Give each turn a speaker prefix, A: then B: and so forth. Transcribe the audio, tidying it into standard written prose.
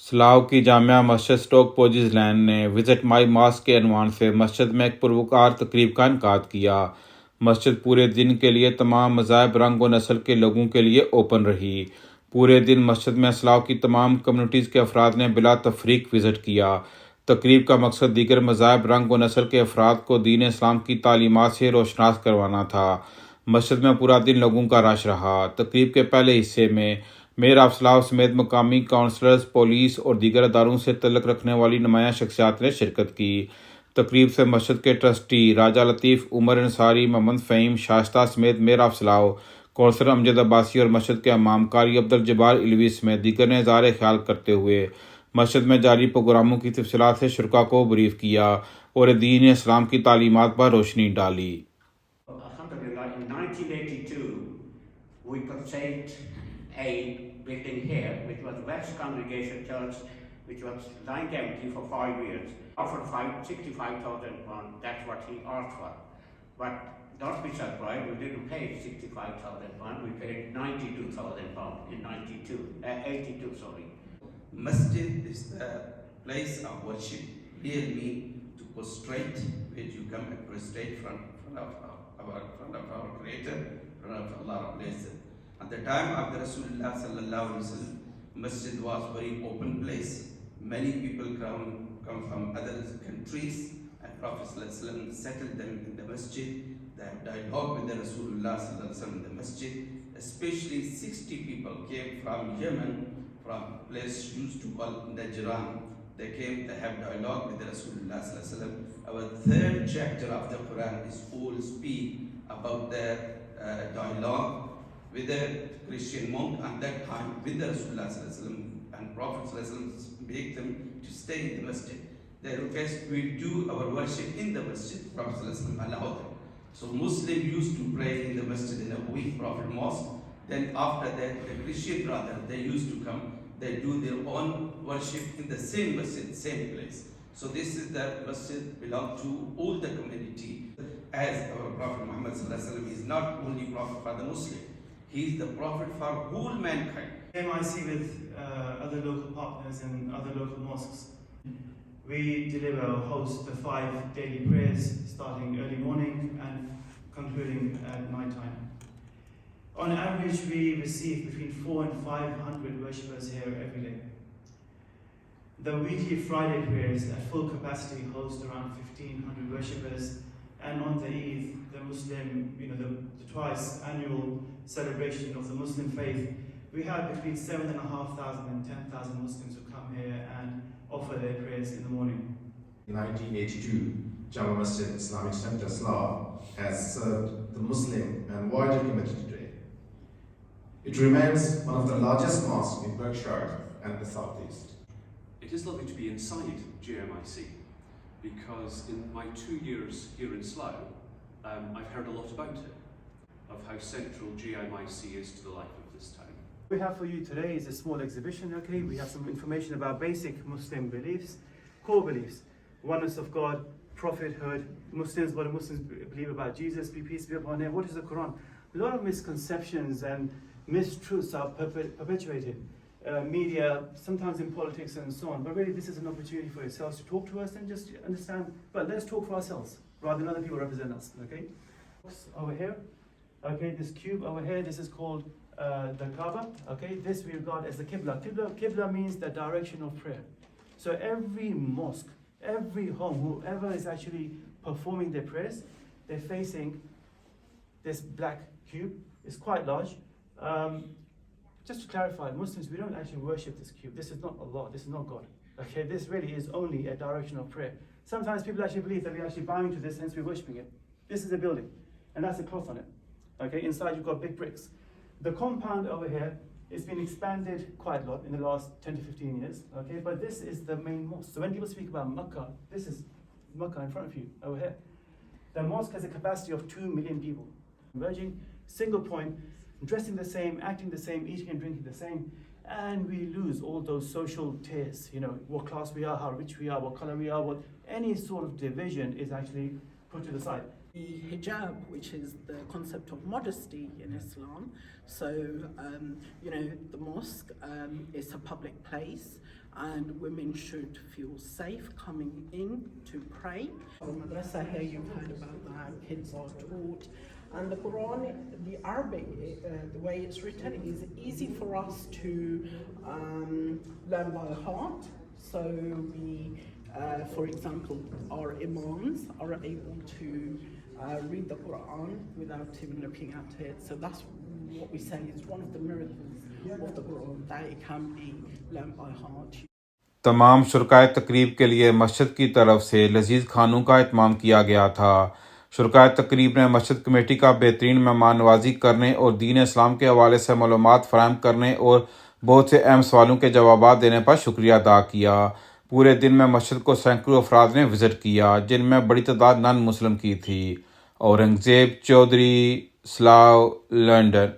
A: سلاؤ کی Jama Masjid stroke پوچیز land نے visit my mask کے عنوان سے مسجد میں ایک پروکار تقریب کا انعقاد کیا۔ مسجد پورے دن کے لیے تمام مذاہب، رنگ و نسل کے لوگوں کے لیے اوپن رہی۔ پورے دن مسجد میں سلاؤ کی تمام کمیونٹیز کے افراد نے بلا تفریق وزٹ کیا۔ تقریب کا مقصد دیگر مذاہب، رنگ و نسل کے افراد کو دین اسلام کی تعلیمات سے روشناس کروانا تھا۔ مسجد میں پورا دن لوگوں کا رش رہا۔ تقریب کے پہلے حصے میں میئر آف سلاؤ سمیت مقامی کونسلرز، پولیس اور دیگر اداروں سے تعلق رکھنے والی نمایاں شخصیات نے شرکت کی۔ تقریب سے مسجد کے ٹرسٹی راجہ لطیف، عمر انصاری، محمد فہیم شائستہ سمیت میئر آف سلاؤ، کونسلر امجد عباسی اور مسجد کے امام قاری عبدالجبار علوی سمیت دیگر نے اظہار خیال کرتے ہوئے مسجد میں جاری پروگراموں کی تفصیلات سے شرکاء کو بریف کیا اور دین اسلام کی تعلیمات پر روشنی ڈالی۔
B: In 1982, we purchased a building here, which was West Congregation Church, which was lying empty for 5 years. Offered 65,000 pounds, that's what he asked for. But don't be surprised, we didn't pay 65,000 pounds, we paid 92,000 pounds in 82, sorry.
C: Masjid is the place of worship. Real mean to prostrate, where you come and prostrate front of our Creator, front of Allah Blessed. At the time of the Rasulullah sallallahu alaihi wasallam, Masjid was very open place. Many people come from other countries, and Prophet sallallahu alaihi wasallam settled them in the Masjid. They have dialogue with the Rasulullah sallallahu alaihi wasallam in the Masjid. Especially 60 people came from Yemen, from a place used to call Najran. They came, they have dialogue with the Rasulullah sallallahu alaihi wasallam. Our third chapter of the Quran is all speak about their dialogue with the Christian monk at that time with the Rasulullah sallallahu alaihi wasallam, and Prophet sallallahu alaihi wasallam make them to stay in the masjid. They request we do our worship in the masjid. Prophet sallallahu alaihi wasallam allowed them. So Muslim used to pray in the masjid in a week, Prophet mosque. Then after that, the Christian brother, they used to come, they do their own worship in the same masjid, same place. So this is the masjid belong to all the community. As our Prophet Muhammad sallallahu alaihi wasallam is not only prophet for the Muslim, he is the prophet for whole mankind.
D: MIC with other local partners and other local mosques, we deliver or host the 5 daily prayers starting early morning and concluding at night time. On average, we receive between 400 and 500 worshippers here every day. The weekly Friday prayers at full capacity host around 1,500 worshippers, and on the Eid, the Muslim, the twice annual celebration of the Muslim faith, we have between 7,500 and 10,000 Muslims who come here and offer their prayers in the morning.
E: In 1982, Jama Masjid Islamic Center Selaw has served the Muslim and wider community today. It remains one of the largest mosques in Berkshire and the southeast.
F: It is lovely to be inside GMIC because in my 2 years here in Slough, I've heard a lot about it, of how central GMIC is to the life of this town.
D: What we have for you today is a small exhibition, okay? We have some information about basic Muslim beliefs, core beliefs, oneness of God, prophethood, Muslims, what do Muslims believe about Jesus, be peace be upon him, what is the Quran? A lot of misconceptions and mistruths are perpetuated. Media, sometimes in politics and so on, but really this is an opportunity for yourselves to talk to us and just understand, but let's talk for ourselves rather than other people represent us, okay? Over here, okay, this cube over here, this is called the Kaaba, okay? This we regard as the Qibla. Qibla means the direction of prayer. So every mosque, every home, whoever is actually performing their prayers, they're facing this black cube. It's quite large. Just to clarify, Muslims, we don't actually worship this cube. This is not Allah, this is not God. Okay, this really is only a direction of prayer. Sometimes people actually believe that we're actually bowing to this, hence we're worshipping it. This is a building, and that's a cloth on it. Okay, inside you've got big bricks. The compound over here, it's been expanded quite a lot in the last 10 to 15 years. Okay, but this is the main mosque. So when people speak about Makkah, this is Makkah in front of you, over here. The mosque has a capacity of 2 million people. Converging, single point, dressing the same, acting the same, eating and drinking the same, and we lose all those social tiers, what class we are, how rich we are, what color we are, what any sort of division is actually put to the side.
G: The hijab, which is the concept of modesty in Islam. So, the mosque is a public place. and women should feel safe coming in to pray. Madrasa here, you've heard about that, kids are taught. And the Quran, the Arabic, the way it's written is easy for us to learn by heart. So we, for example, our imams are able to read the Quran without even looking at it. So that's what we say is one of the miracles of the Quran, that it can be learned by heart.
A: तमाम शुरकाए तकरीब के लिए मस्जिद की तरफ से लजीज खानों का इत्माम किया गया था। शुरकाए तकरीब ने मस्जिद कमेटी का बेहतरीन मेहमान नवाजी करने और दीन इस्लाम के हवाले से मालूमात फराहम करने और बहुत से अहम सवालों के जवाब देने पर शुक्रिया अदा किया। पूरे दिन में मस्जिद को सैकड़ों अफराद ने विज़िट किया, जिनमें बड़ी तादाद नॉन मुस्लिम की थी। औरंगज़ेब, चौधरी, सलाउ, लंदन।